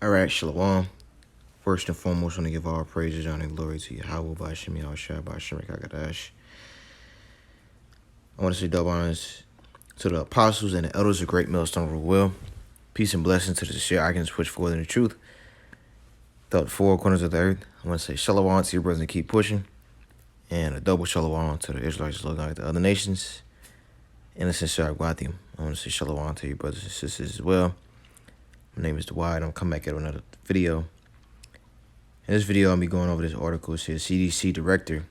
All right, Shalom. First and foremost, I want to give all praises, honor, and glory to Yahweh, Ba'ashem Yahushua, Ba'ashem Rekagadash. I want to say double honors to the apostles and the elders of Great Millstone of Will. Peace and blessings to the sincere icons push forward in the truth throughout the four corners of the earth. I want to say shalom to your brothers and keep pushing. And a double shalom to the Israelites looking like the other nations. And a sincere Aguathium. I want to say shalom to your brothers and sisters as well. My name is Dwight. I'm coming back at another video. In this video, I'll be going over this article. It says CDC director,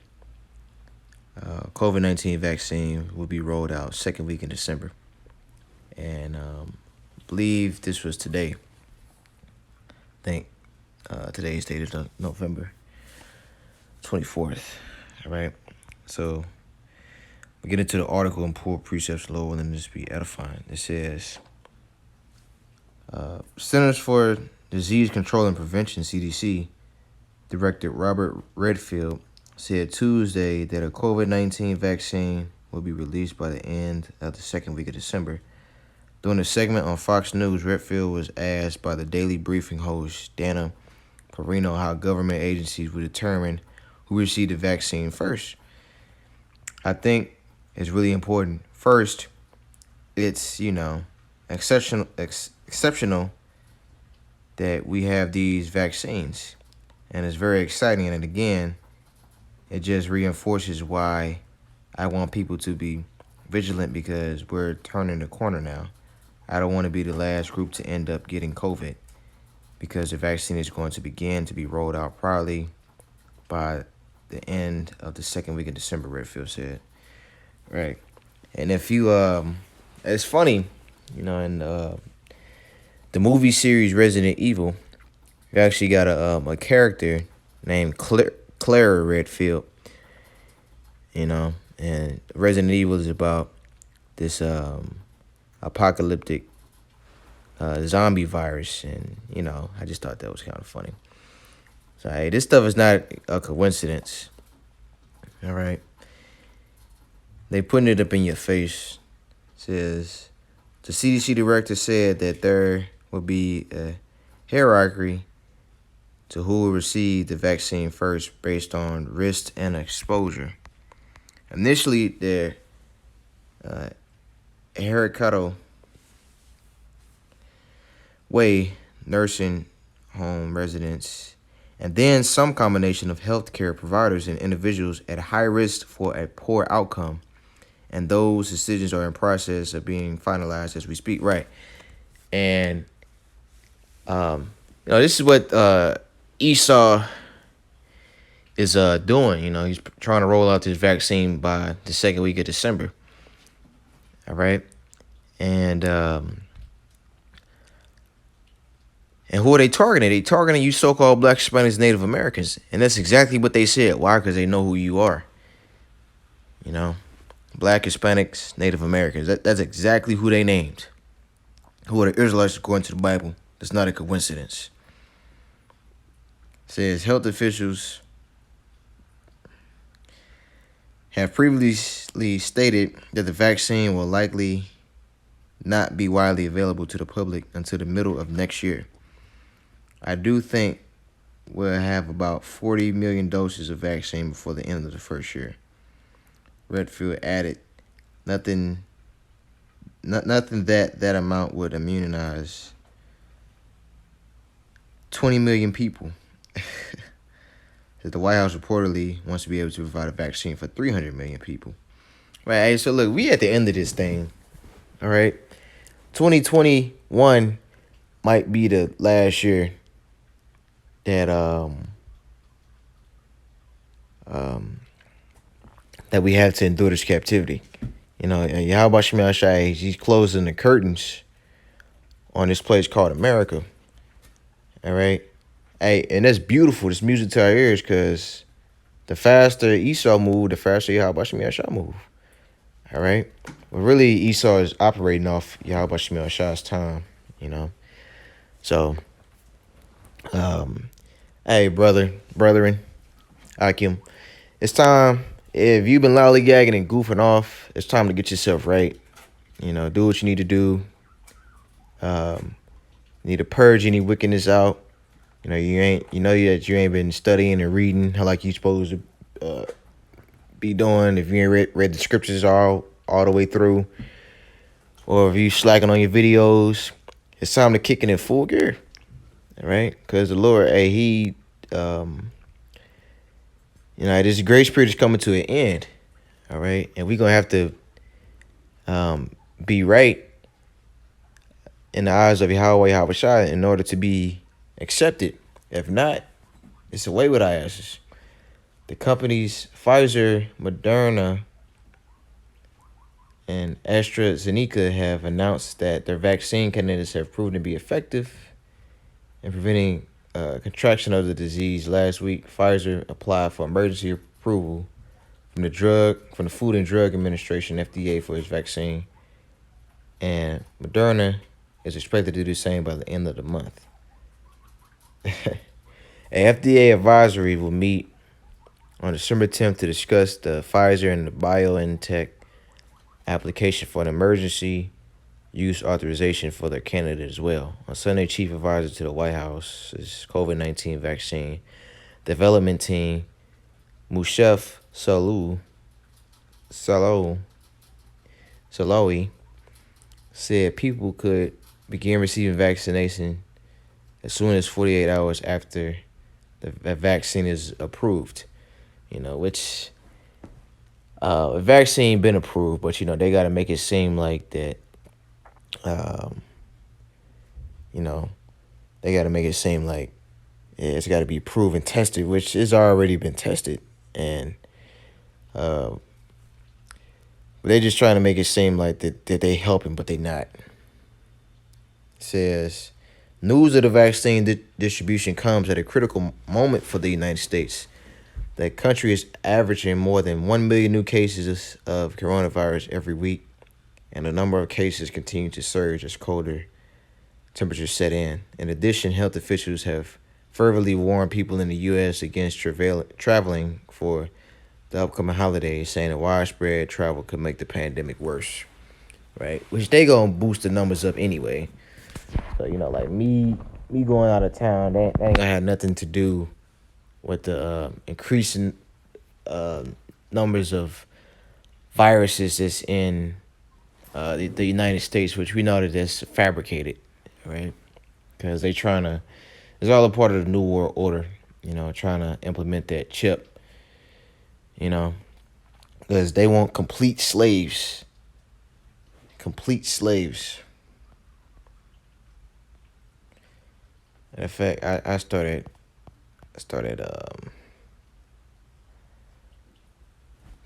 COVID-19 vaccine will be rolled out second week in December. And I believe this was today. I think today's date is November 24th. All right. So we get into the article and pull precepts low and then just be edifying. It says Centers for Disease Control and Prevention, CDC, Director Robert Redfield said Tuesday that a COVID-19 vaccine will be released by the end of the second week of December. During a segment on Fox News, Redfield was asked by the Daily Briefing host, Dana Perino, how government agencies would determine who received the vaccine first. I think it's really important. First, it's, exceptional that we have these vaccines. And it's very exciting. And again, it just reinforces why I want people to be vigilant, because we're turning the corner now. I don't want to be the last group to end up getting COVID, because the vaccine is going to begin to be rolled out probably by the end of the second week of December, Redfield said. Right. And if you, it's funny, in the movie series Resident Evil, you actually got a character named Clara Redfield, and Resident Evil is about this apocalyptic zombie virus, and, I just thought that was kind of funny. So, hey, this stuff is not a coincidence, all right? They putting it up in your face. It says, the CDC director said that there will be a hierarchy to who will receive the vaccine first based on risk and exposure. Initially, the Hericado Way nursing home residents, and then some combination of healthcare providers and individuals at high risk for a poor outcome. And those decisions are in process of being finalized as we speak. Right. And, this is what Esau is doing. He's trying to roll out this vaccine by the second week of December. All right. And who are they targeting? They targeting you so-called Black, Hispanics, Native Americans. And that's exactly what they said. Why? Because they know who you are. Black, Hispanics, Native Americans. That's exactly who they named. Who are the Israelites according to the Bible. That's not a coincidence. It says health officials have previously stated that the vaccine will likely not be widely available to the public until the middle of next year. I do think we'll have about 40 million doses of vaccine before the end of the first year. Redfield added, nothing that amount would immunize 20 million people. That the White House reportedly wants to be able to provide a vaccine for 300 million people. Right, so look, we at the end of this thing, all right? 2021 might be the last year that that we have to endure this captivity. Yahweh Shema Shai, he's closing the curtains on this place called America. All right. Hey, and that's beautiful. This music to our ears, because the faster Esau moved, the faster Yahweh Shema Shai moved. All right. But really, Esau is operating off Yahweh Shema Shai's time, So, hey, brethren, Akim, it's time. If you've been lollygagging and goofing off, it's time to get yourself right. Do what you need to do. You need to purge any wickedness out. You know that you ain't been studying and reading how like you supposed to be doing. If you ain't read the scriptures all the way through, or if you slacking on your videos, it's time to kick it in full gear. All right, because the Lord, hey, this grace period is coming to an end. All right, and we're gonna have to be right in the eyes of Yahweh Yahushua in order to be accepted. If not, it's away with our asses. The companies Pfizer, Moderna, and AstraZeneca have announced that their vaccine candidates have proven to be effective in preventing contraction of the disease. Last week, Pfizer applied for emergency approval from the Food and Drug Administration (FDA) for its vaccine, and Moderna is expected to do the same by the end of the month. A FDA advisory will meet on December 10th to discuss the Pfizer and the BioNTech application for an emergency use authorization for their candidate as well. On Sunday, Chief Advisor to the White House's COVID-19 vaccine development team, Mushef Salawi, said people could begin receiving vaccination as soon as 48 hours after the vaccine is approved. Which a vaccine been approved, but they got to make it seem like that. They got to make it seem like it's got to be proven tested, which has already been tested, and they just trying to make it seem like that they helping, but they not. It says news of the vaccine distribution comes at a critical moment for the United States. The country is averaging more than 1 million new cases of coronavirus every week, and the number of cases continue to surge as colder temperatures set in. In addition, health officials have fervently warned people in the U.S. against traveling for the upcoming holidays, saying that widespread travel could make the pandemic worse, right? Which they gonna boost the numbers up anyway. So, like me going out of town, that ain't gonna have nothing to do with the increasing numbers of viruses that's in the United States, which we know that that's fabricated, right? Because it's all a part of the New World Order, trying to implement that chip, because they want complete slaves. In fact, I started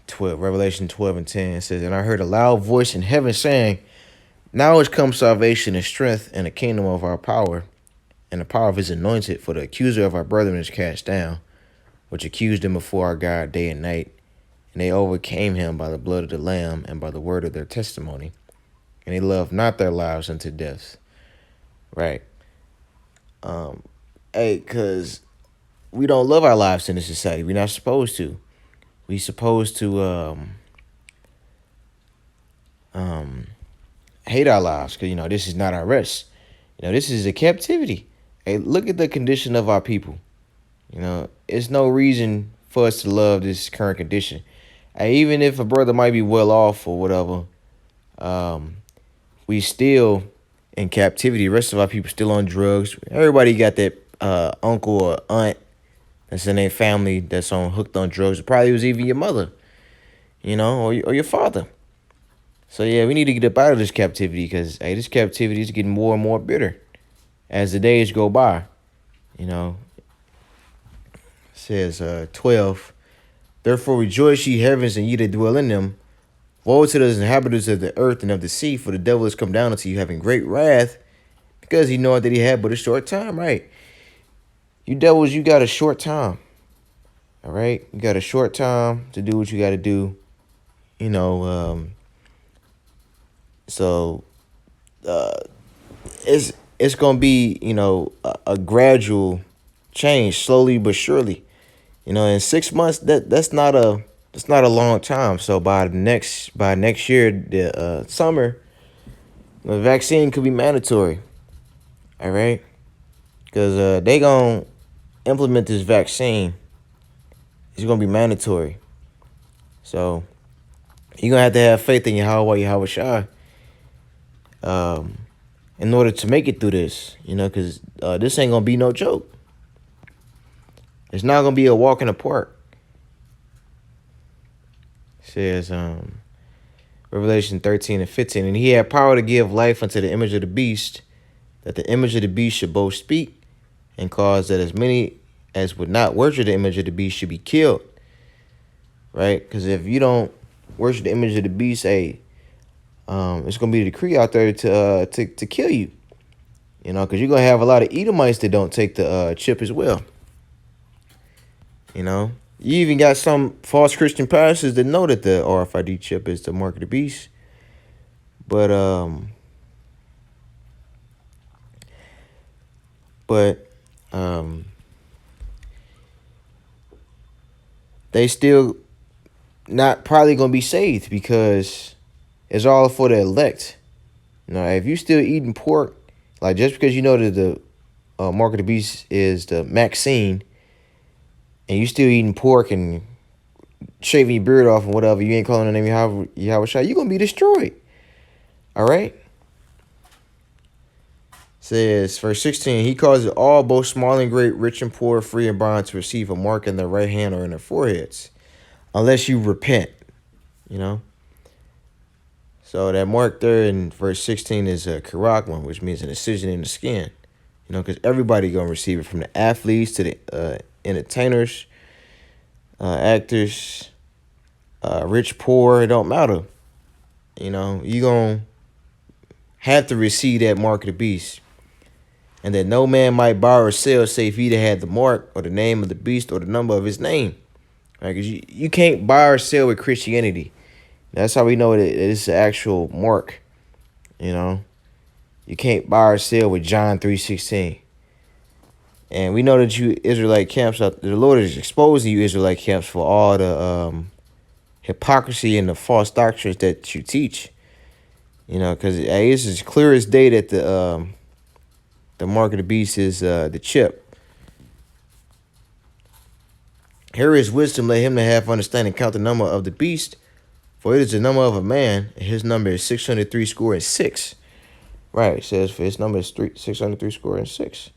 12, Revelation 12 and 10 says, and I heard a loud voice in heaven saying, now is come salvation and strength and the kingdom of our power and the power of his anointed, for the accuser of our brethren is cast down, which accused him before our God day and night. And they overcame him by the blood of the Lamb and by the word of their testimony. And they loved not their lives unto death. Right. Because we don't love our lives in this society. We're not supposed to. We supposed to hate our lives because, this is not our rest. This is a captivity. Hey, look at the condition of our people. It's no reason for us to love this current condition. Hey, even if a brother might be well off or whatever, we still in captivity. The rest of our people still on drugs. Everybody got that uncle or aunt that's in their family that's hooked on drugs. It probably was even your mother, or your father. So, yeah, we need to get up out of this captivity because, hey, this captivity is getting more and more bitter as the days go by. It says 12, therefore rejoice, ye heavens, and ye that dwell in them. Woe to those inhabitants of the earth and of the sea, for the devil is come down unto you, having great wrath, because he knoweth that he had but a short time, right? You devils, you got a short time, all right? You got a short time to do what you got to do, So it's gonna be a gradual change, slowly but surely. In 6 months that's not a long time. So by next year, the summer, the vaccine could be mandatory. All right, because they gonna implement this vaccine. It's gonna be mandatory. So you're gonna have to have faith in Yahweh Shai, in order to make it through this. Because this ain't gonna be no joke. It's not gonna be a walk in the park. It says Revelation 13:15, and he had power to give life unto the image of the beast, that the image of the beast should both speak, and cause that as many as would not worship the image of the beast should be killed. Right? Because if you don't worship the image of the beast, it's gonna be a decree out there to kill you. Because you're gonna have a lot of Edomites that don't take the chip as well. You even got some false Christian pastors that know that the RFID chip is the mark of the beast. But they still not probably gonna be saved, because it's all for the elect. If you still eating pork, like just because you know that the mark of the beast is the Maxcine, and you still eating pork and shaving your beard off and whatever, you ain't calling the name of Yahweh Shai, you're gonna be destroyed. All right. Says verse 16, he causes all, both small and great, rich and poor, free and bond, to receive a mark in their right hand or in their foreheads, unless you repent. So that mark there in verse 16 is a keragma, which means an incision in the skin. Because everybody gonna receive it, from the athletes to the entertainers, actors, rich, poor, it don't matter. You gonna have to receive that mark of the beast. And that no man might buy or sell, save he that had the mark, or the name of the beast, or the number of his name. Right? Because you can't buy or sell with Christianity. That's how we know that it's an actual mark. You can't buy or sell with John 3:16. And we know that you Israelite camps, the Lord is exposing you Israelite camps for all the hypocrisy and the false doctrines that you teach. Because it's as clear as day that the mark of the beast is the chip. Here is wisdom, let him that have understanding count the number of the beast, for it is the number of a man, and his number is 603 score and 6. Right, it says for his number is 603 score and 6.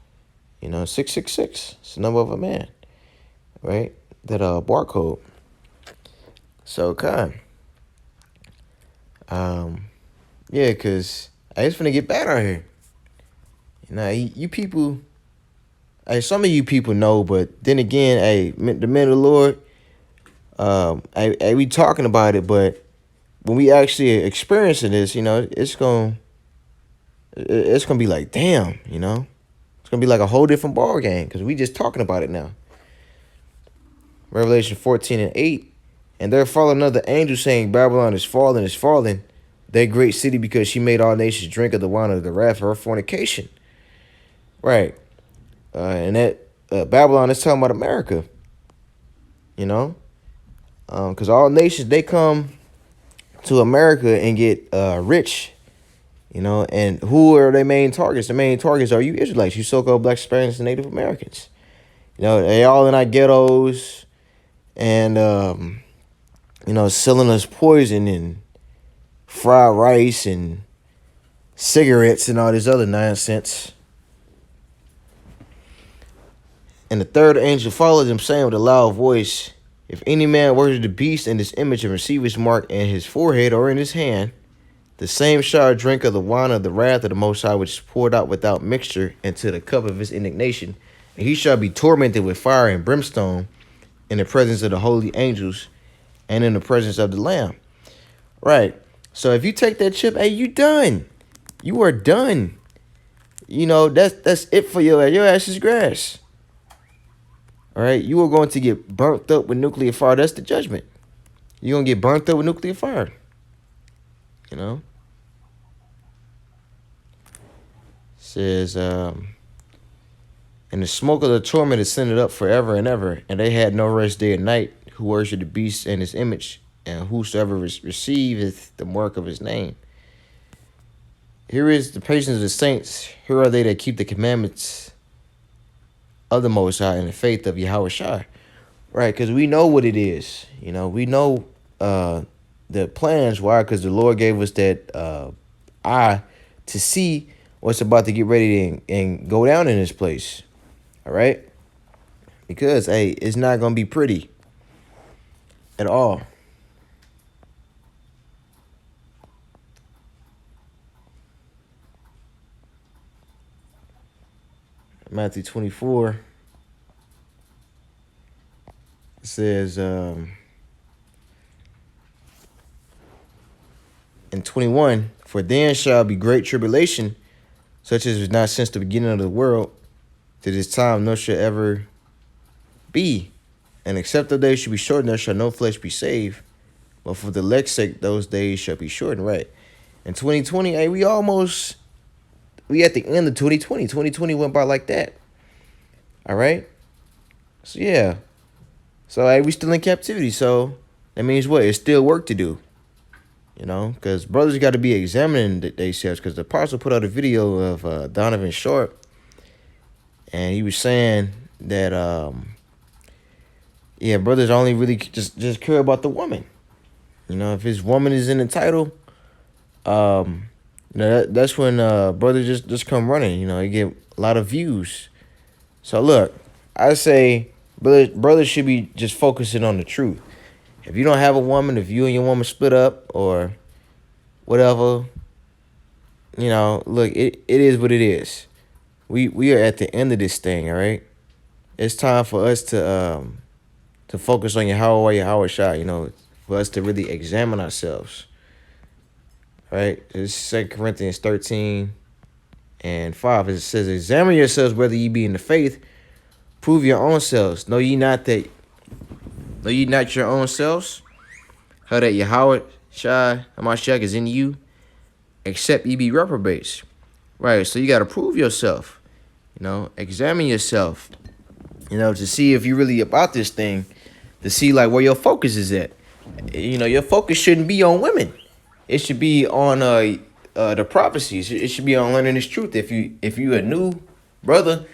666. It's the number of a man. Right? That barcode. So yeah, because it's finna get bad out here. You people, some of you people know, but then again, the men of the Lord, we talking about it, but when we actually experiencing this, it's gonna be like, damn, it's gonna be like a whole different ball game, because we just talking about it now. Revelation 14:8, and there followed another angel saying, Babylon is fallen, that great city, because she made all nations drink of the wine of the wrath of her fornication. Right. And that Babylon is talking about America. Because all nations, they come to America and get rich. And who are their main targets? The main targets are you Israelites, you so-called Black, Hispanics, and Native Americans. They all in our ghettos and, selling us poison and fried rice and cigarettes and all this other nonsense. And the third angel followed them, saying with a loud voice, if any man worship the beast and his image and receive his mark in his forehead or in his hand, the same shall drink of the wine of the wrath of the Most High, which is poured out without mixture into the cup of his indignation. And he shall be tormented with fire and brimstone in the presence of the holy angels and in the presence of the Lamb. Right. So if you take that chip, you done. You are done. That's it for your ass. Your ass is grass. All right. You are going to get burnt up with nuclear fire. That's the judgment. You're going to get burnt up with nuclear fire. Says, and the smoke of the torment ascended up forever and ever, and they had no rest day and night, who worship the beast and his image, and whosoever receiveth the mark of his name, here is the patience of the saints. Here are they that keep the commandments of the Most High and the faith of Yahweh Shai. Right, because we know what it is. You know, we know the plans. Why? Because the Lord gave us that eye to see what's about to get ready and go down in this place. All right? Because, hey, it's not going to be pretty at all. Matthew 24. It says, in 21, for then shall be great tribulation, such as was not since the beginning of the world to this time, nor shall ever be. And except the days shall be shortened, there shall no flesh be saved. But for the elect's sake, those days shall be shortened. Right. In 2020, hey, we at the end of 2020. 2020 went by like that. All right. So, yeah. So, hey, we still in captivity. So, that means what? It's still work to do. You know, because brothers got to be examining themselves. Because the apostle put out a video of Donovan Short. And he was saying that, yeah, brothers only really just care about the woman. You know, if his woman is in the title, you know, that's when brothers just come running. You know, they get a lot of views. So, look, I say brothers should be just focusing on the truth. If you don't have a woman, if you and your woman split up or whatever, you know, look, it is what it is. We are at the end of this thing, all right? It's time for us to focus on Yahweh Shai, you know, for us to really examine ourselves. Right? It's 2 Corinthians 13 and 5. It says, examine yourselves whether ye be in the faith. Prove your own selves. Know ye not your own selves? How that Yahweh Shai Hamashiach is in you, except ye be reprobates. Right? So you got to prove yourself. You know, examine yourself. You know, to see if you're really about this thing. To see, like, where your focus is at. You know, your focus shouldn't be on women. It should be on the prophecies. It should be on learning this truth. If you a new brother,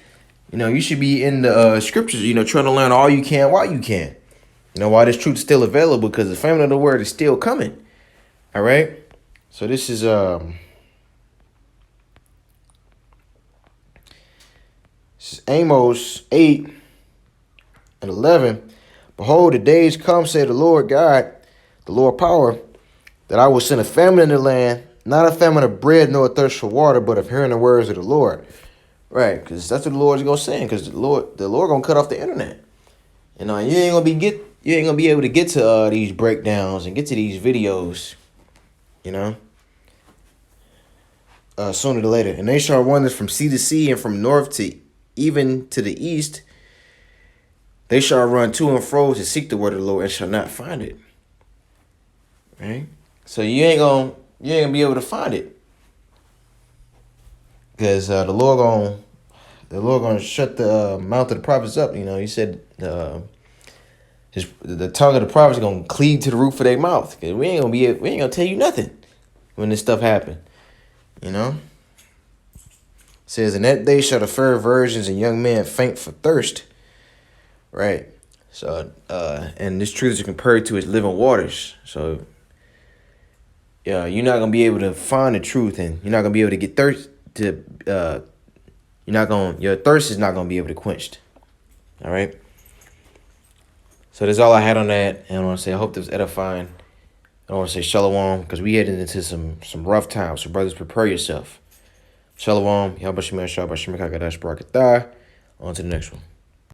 you know, you should be in the scriptures, you know, trying to learn all you can while you can. You know, while this truth's still available, because the famine of the word is still coming. All right? So this is Amos 8 and 11. Behold, the days come, say the Lord God, the Lord power, that I will send a famine in the land, not a famine of bread nor a thirst for water, but of hearing the words of the Lord. Right, because that's what the Lord's gonna say. Because the Lord gonna cut off the internet. You know, you ain't gonna be able to get to these breakdowns and get to these videos. You know, sooner or later. And they shall wander from sea to sea and from north to even to the east. They shall run to and fro to seek the word of the Lord and shall not find it. Right? So you ain't gonna be able to find it. Because the Lord gonna shut the mouth of the prophets up. You know, he said the tongue of the prophets gonna cleave to the roof of their mouth. Cause we ain't gonna tell you nothing when this stuff happen. You know? It says, in that day shall the fair virgins and young men faint for thirst. Right. So and this truth is compared to its living waters. So yeah, you're not gonna be able to find the truth, and you're not gonna be able to get thirst to your thirst is not gonna be able to quenched. All right. So that's all I had on that. And I want to say I hope this was edifying. I want to say shalom, because we headed into some rough times. So brothers, prepare yourself. Shalom. Yahweh Shemel Shabbat Shemekah Gadash Barakatah. On to the next one.